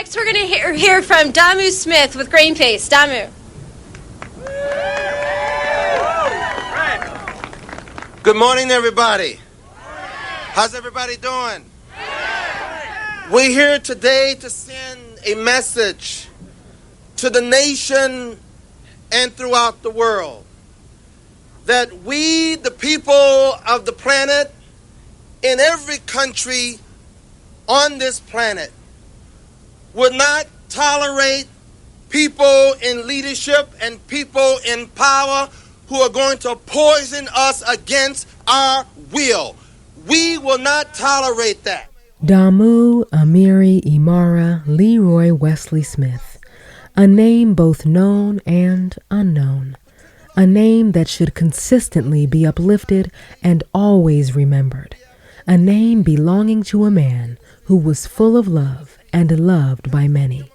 Next, we're going to hear from Damu Smith with Greenpeace. Damu. Good morning, everybody. How's everybody doing? We're here today to send a message to the nation and throughout the world that we, the people of the planet, in every country on this planet, would not tolerate people in leadership and people in power who are going to poison us against our will. We will not tolerate that. Damu Amiri Imara Leroy Wesley Smith, a name both known and unknown, a name that should consistently be uplifted and always remembered, a name belonging to a man who was full of love and loved by many,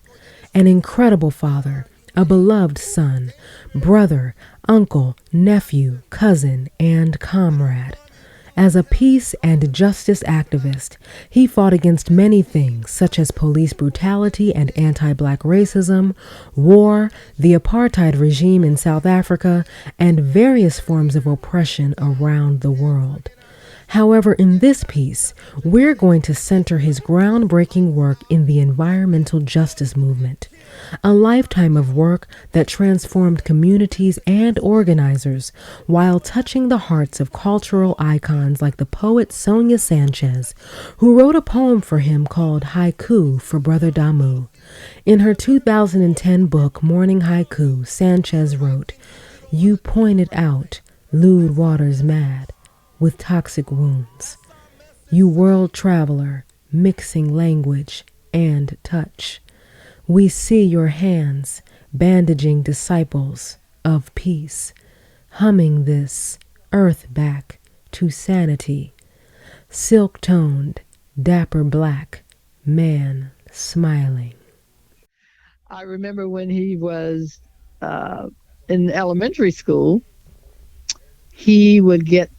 an incredible father, a beloved son, brother, uncle, nephew, cousin, and comrade. As a peace and justice activist, he fought against many things such as police brutality and anti-black racism, war, the apartheid regime in South Africa, and various forms of oppression around the world. However, in this piece, we're going to center his groundbreaking work in the environmental justice movement, a lifetime of work that transformed communities and organizers while touching the hearts of cultural icons like the poet Sonia Sanchez, who wrote a poem for him called Haiku for Brother Damu. In her 2010 book, Morning Haiku, Sanchez wrote, "You pointed out lewd waters mad with toxic wounds. You world traveler, mixing language and touch. We see your hands bandaging disciples of peace, humming this earth back to sanity. Silk-toned, dapper black man smiling." I remember when he was in elementary school, he would get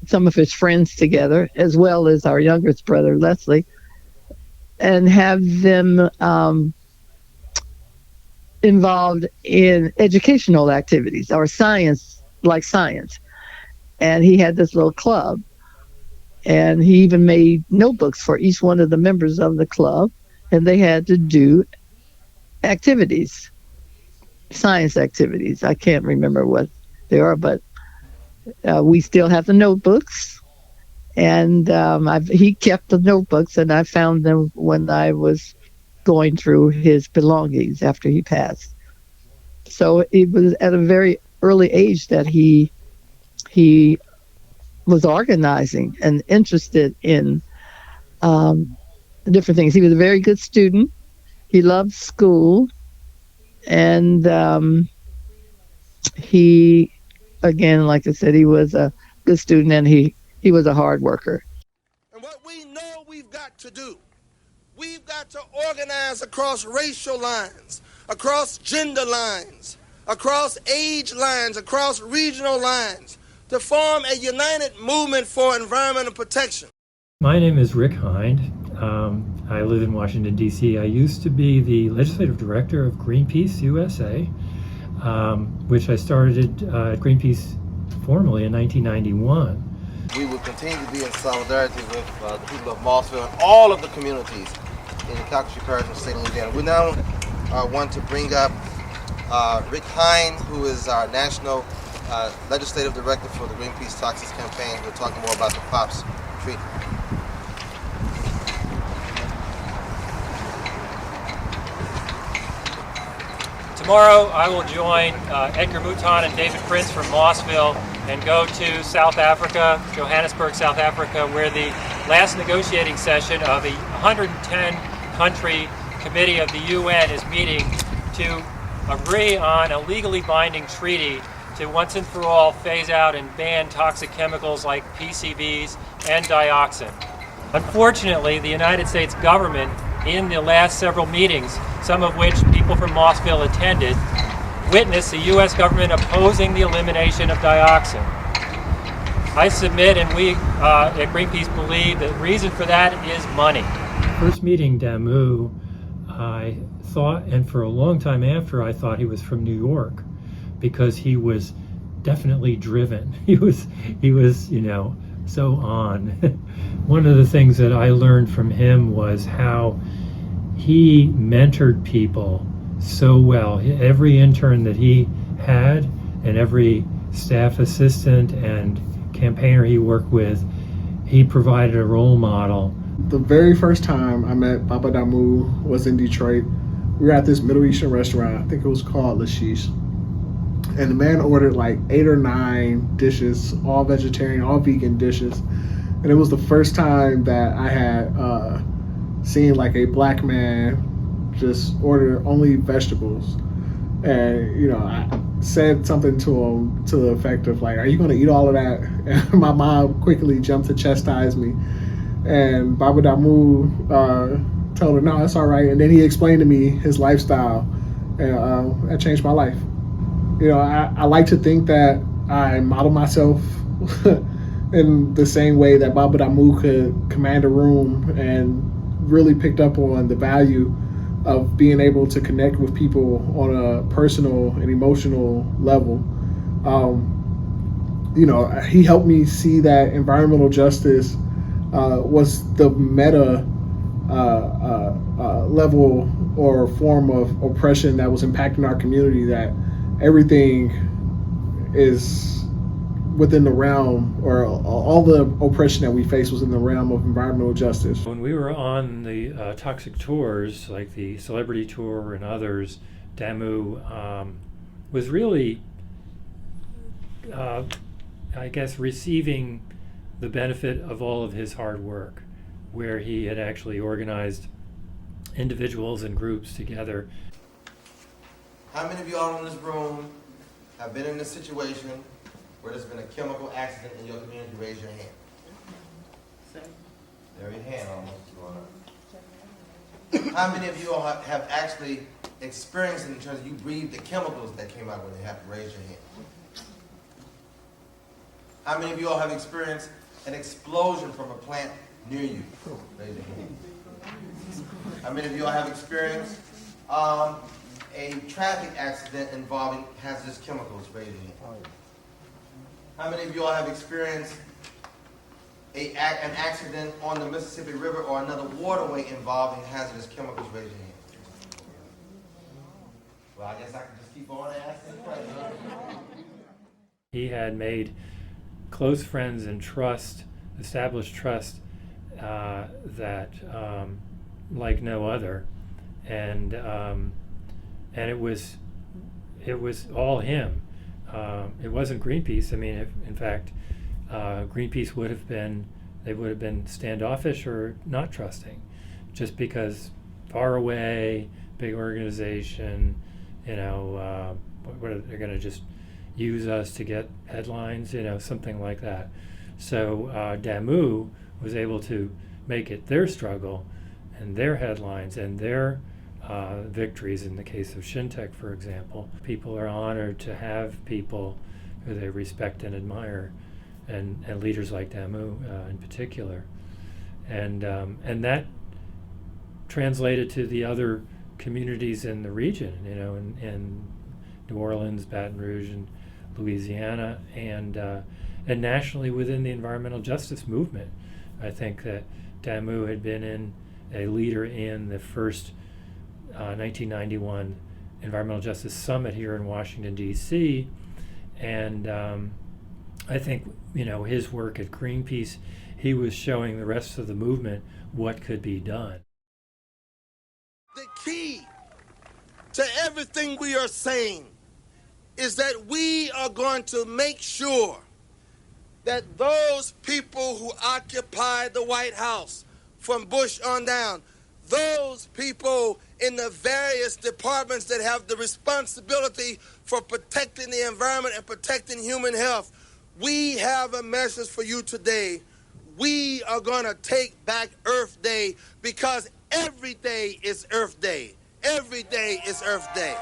some of his friends together, as well as our youngest brother, Leslie, and have them involved in educational activities or science, like science. And he had this little club, and he even made notebooks for each one of the members of the club, and they had to do activities, science activities. I can't remember what they are, but we still have the notebooks, and he kept the notebooks, and I found them when I was going through his belongings after he passed. So it was at a very early age that he was organizing and interested in different things. He was a very good student. He loved school, and he, again, like I said, he was a good student, and he was a hard worker. And what we know we've got to do, we've got to organize across racial lines, across gender lines, across age lines, across regional lines, to form a united movement for environmental protection. My name is Rick Hind. I live in Washington, D.C. I used to be the legislative director of Greenpeace USA, which I started at Greenpeace formally in 1991. We will continue to be in solidarity with the people of Mossville and all of the communities in the Calcasieu Parish and state of Louisiana. We now want to bring up Rick Hind, who is our national legislative director for the Greenpeace Toxics Campaign. We're talking more about the POPs treaty. Tomorrow I will join Edgar Mouton and David Prince from Mossville and go to South Africa, Johannesburg, South Africa, where the last negotiating session of a 110-country committee of the UN is meeting to agree on a legally binding treaty to once and for all phase out and ban toxic chemicals like PCBs and dioxin. Unfortunately, the United States government, in the last several meetings, some of which people from Mossville attended, witnessed the U.S. government opposing the elimination of dioxin. I submit, and we at Greenpeace believe, the reason for that is money. first meeting Damu, I thought, and for a long time after, I thought he was from New York, because he was definitely driven. He was, so on. One of the things that I learned from him was how he mentored people so well. Every intern that he had and every staff assistant and campaigner he worked with, he provided a role model. The very first time I met Baba Damu was in Detroit. We were at this Middle Eastern restaurant. I think it was called Lashish. And the man ordered like 8 or 9 dishes, all vegetarian, all vegan dishes. And it was the first time that I had seen like a black man just order only vegetables. And, I said something to him to the effect of like, "Are you going to eat all of that?" And my mom quickly jumped to chastise me. And Baba Damu told her, "No, that's all right." And then he explained to me his lifestyle, and that changed my life. I like to think that I model myself in the same way that Baba Damu could command a room and really picked up on the value of being able to connect with people on a personal and emotional level. He helped me see that environmental justice was the meta level or form of oppression that was impacting our community, that everything is within the realm, or all the oppression that we face was in the realm of environmental justice. When we were on the toxic tours, like the celebrity tour and others, Damu was really, I guess, receiving the benefit of all of his hard work, where he had actually organized individuals and groups together. How many of y'all in this room have been in a situation where there's been a chemical accident in your community? Raise your hand. There your hand almost. How many of you all have actually experienced it in terms of you breathed the chemicals that came out when it happened? Raise your hand. How many of you all have experienced an explosion from a plant near you? Raise your hand. How many of you all have experienced a traffic accident involving hazardous chemicals? Raise your hand. How many of you all have experienced an accident on the Mississippi River or another waterway involving hazardous chemicals? Raise your hand. Well, I guess I can just keep on asking questions. He had made close friends and established trust that like no other, and it was all him. It wasn't Greenpeace. I mean, in fact, Greenpeace would have been standoffish or not trusting, just because far away, big organization. What are they going to just use us to get headlines? Something like that. So Damu was able to make it their struggle and their headlines and their victories. In the case of Shintech, for example, people are honored to have people who they respect and admire, and leaders like Damu in particular, and that translated to the other communities in the region, in New Orleans, Baton Rouge, and Louisiana, and nationally within the environmental justice movement. I think that Damu had been a leader in the first 1991 Environmental Justice Summit here in Washington, D.C., and I think, his work at Greenpeace, he was showing the rest of the movement what could be done. The key to everything we are saying is that we are going to make sure that those people who occupy the White House, from Bush on down, those people in the various departments that have the responsibility for protecting the environment and protecting human health, we have a message for you today. We are going to take back Earth Day, because every day is Earth Day. Every day is Earth Day.